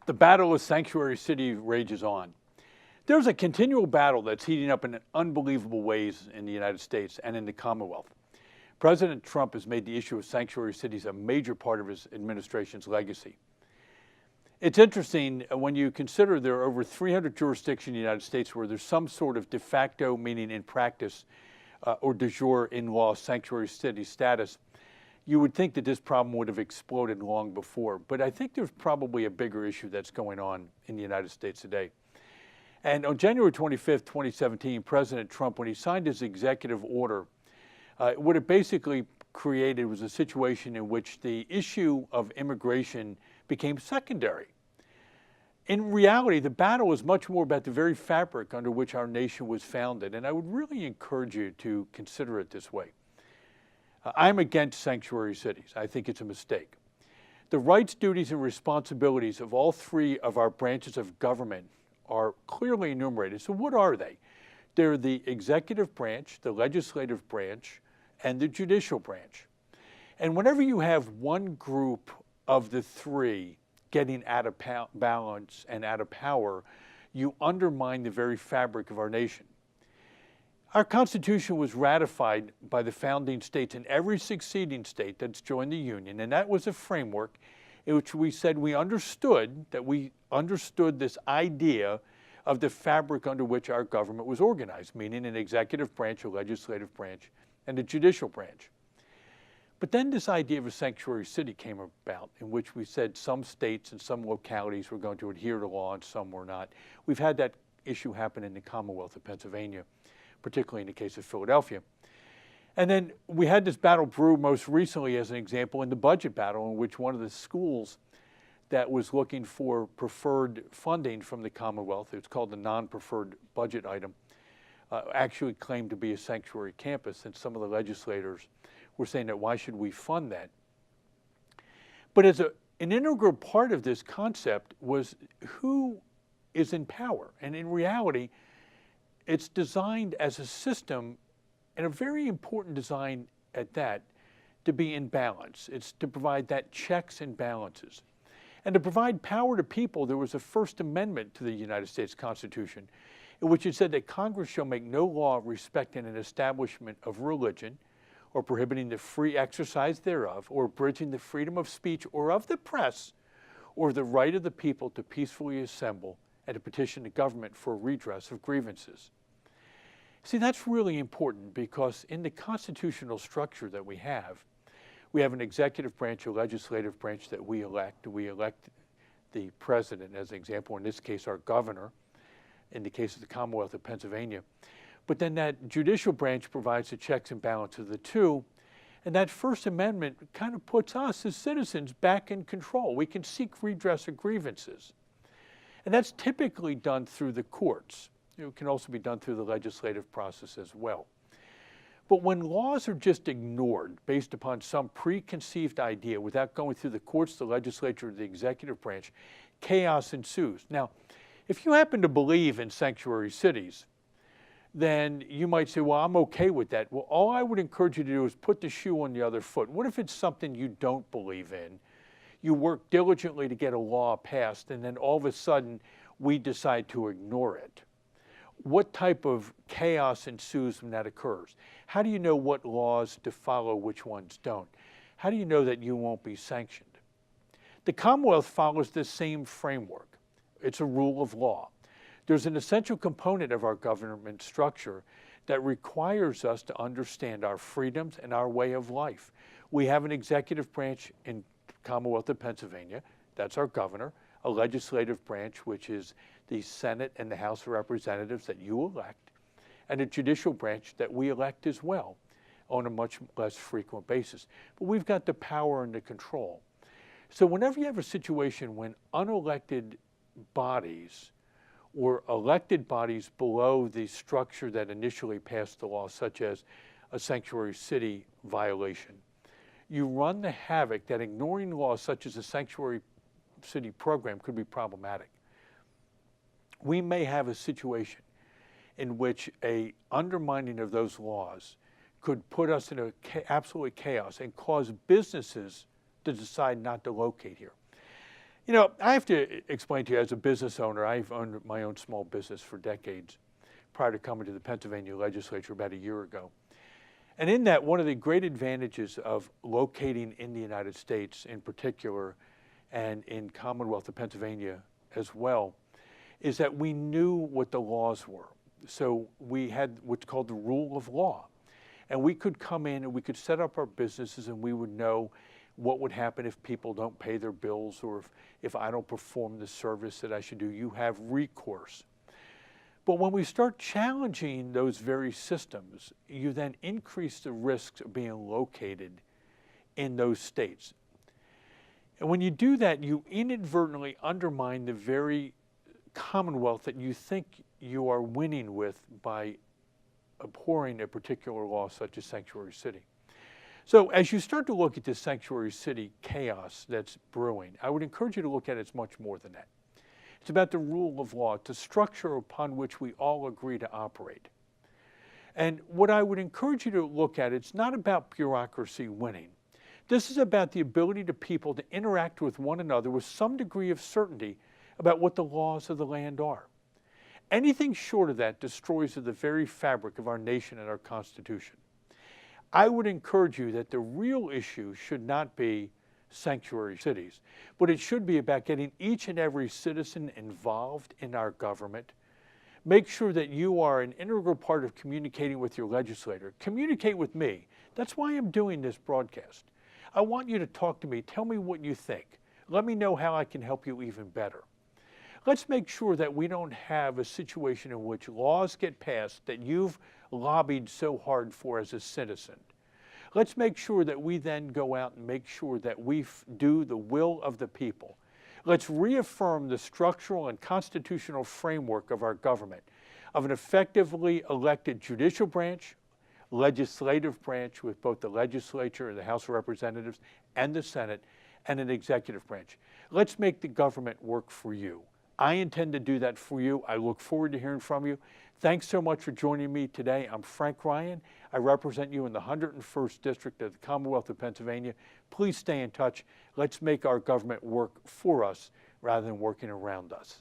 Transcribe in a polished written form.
The battle of Sanctuary City rages on. There's a continual battle that's heating up in unbelievable ways in the United States and in the Commonwealth. President Trump has made the issue of sanctuary cities a major part of his administration's legacy. It's interesting when you consider there are over 300 jurisdictions in the United States where there's some sort of de facto, meaning in practice, or de jure in law sanctuary city status. You would think that this problem would have exploded long before, but I think there's probably a bigger issue that's going on in the United States today. And on January 25th, 2017, President Trump, when he signed his executive order, what it basically created was a situation in which the issue of immigration became secondary. In reality, the battle is much more about the very fabric under which our nation was founded, and I would really encourage you to consider it this way. I'm against sanctuary cities. I think it's a mistake. The rights, duties, and responsibilities of all three of our branches of government are clearly enumerated. So what are they? They're the executive branch, the legislative branch, and the judicial branch. And whenever you have one group of the three getting out of balance and out of power, you undermine the very fabric of our nation. Our Constitution was ratified by the founding states and every succeeding state that's joined the Union, and that was a framework in which we said we understood this idea of the fabric under which our government was organized, meaning an executive branch, a legislative branch, and a judicial branch. But then this idea of a sanctuary city came about, in which we said some states and some localities were going to adhere to law and some were not. We've had that issue happen in the Commonwealth of Pennsylvania, particularly in the case of Philadelphia. And then we had this battle brew most recently as an example in the budget battle, in which one of the schools that was looking for preferred funding from the Commonwealth, it's called the non-preferred budget item, actually claimed to be a sanctuary campus, and some of the legislators were saying that why should we fund that? But as an integral part of this concept was who is in power, and in reality, it's designed as a system, and a very important design at that, to be in balance. It's to provide that checks and balances. And to provide power to people, there was a First Amendment to the United States Constitution, in which it said that Congress shall make no law respecting an establishment of religion, or prohibiting the free exercise thereof, or abridging the freedom of speech or of the press, or the right of the people to peacefully assemble and to petition the government for redress of grievances. See, that's really important because in the constitutional structure that we have an executive branch, a legislative branch that we elect. We elect the president, as an example, in this case, our governor, in the case of the Commonwealth of Pennsylvania. But then that judicial branch provides the checks and balances of the two. And that First Amendment kind of puts us as citizens back in control. We can seek redress of grievances. And that's typically done through the courts. It can also be done through the legislative process as well. But when laws are just ignored based upon some preconceived idea without going through the courts, the legislature, or the executive branch, chaos ensues. Now, if you happen to believe in sanctuary cities, then you might say, well, I'm okay with that. Well, all I would encourage you to do is put the shoe on the other foot. What if it's something you don't believe in? You work diligently to get a law passed, and then all of a sudden we decide to ignore it. What type of chaos ensues when that occurs? How do you know what laws to follow, which ones don't? How do you know that you won't be sanctioned? The Commonwealth follows this same framework. It's a rule of law. There's an essential component of our government structure that requires us to understand our freedoms and our way of life. We have an executive branch in the Commonwealth of Pennsylvania. That's our governor. A legislative branch, which is the Senate and the House of Representatives that you elect, and a judicial branch that we elect as well on a much less frequent basis. But we've got the power and the control. So whenever you have a situation when unelected bodies or elected bodies below the structure that initially passed the law, such as a sanctuary city violation, you run the havoc that ignoring laws such as a sanctuary city program could be problematic. We may have a situation in which a undermining of those laws could put us in absolute chaos and cause businesses to decide not to locate here. You know, I have to explain to you, as a business owner, I've owned my own small business for decades prior to coming to the Pennsylvania legislature about a year ago. And in that, one of the great advantages of locating in the United States in particular, and in Commonwealth of Pennsylvania as well, is that we knew what the laws were. So we had what's called the rule of law. And we could come in and we could set up our businesses, and we would know what would happen if people don't pay their bills, or if I don't perform the service that I should do. You have recourse. But when we start challenging those very systems, you then increase the risks of being located in those states. And when you do that, you inadvertently undermine the very commonwealth that you think you are winning with by abhorring a particular law such as sanctuary city. So as you start to look at this sanctuary city chaos that's brewing, I would encourage you to look at it as much more than that. It's about the rule of law, it's a structure upon which we all agree to operate. And what I would encourage you to look at, it's not about bureaucracy winning. This is about the ability to people to interact with one another with some degree of certainty about what the laws of the land are. Anything short of that destroys the very fabric of our nation and our Constitution. I would encourage you that the real issue should not be sanctuary cities, but it should be about getting each and every citizen involved in our government. Make sure that you are an integral part of communicating with your legislator. Communicate with me. That's why I'm doing this broadcast. I want you to talk to me. Tell me what you think. Let me know how I can help you even better. Let's make sure that we don't have a situation in which laws get passed that you've lobbied so hard for as a citizen. Let's make sure that we then go out and make sure that we do the will of the people. Let's reaffirm the structural and constitutional framework of our government, of an effectively elected judicial branch, legislative branch with both the legislature and the House of Representatives and the Senate, and an executive branch. Let's make the government work for you. I intend to do that for you. I look forward to hearing from you. Thanks so much for joining me today. I'm Frank Ryan. I represent you in the 101st District of the Commonwealth of Pennsylvania. Please stay in touch. Let's make our government work for us rather than working around us.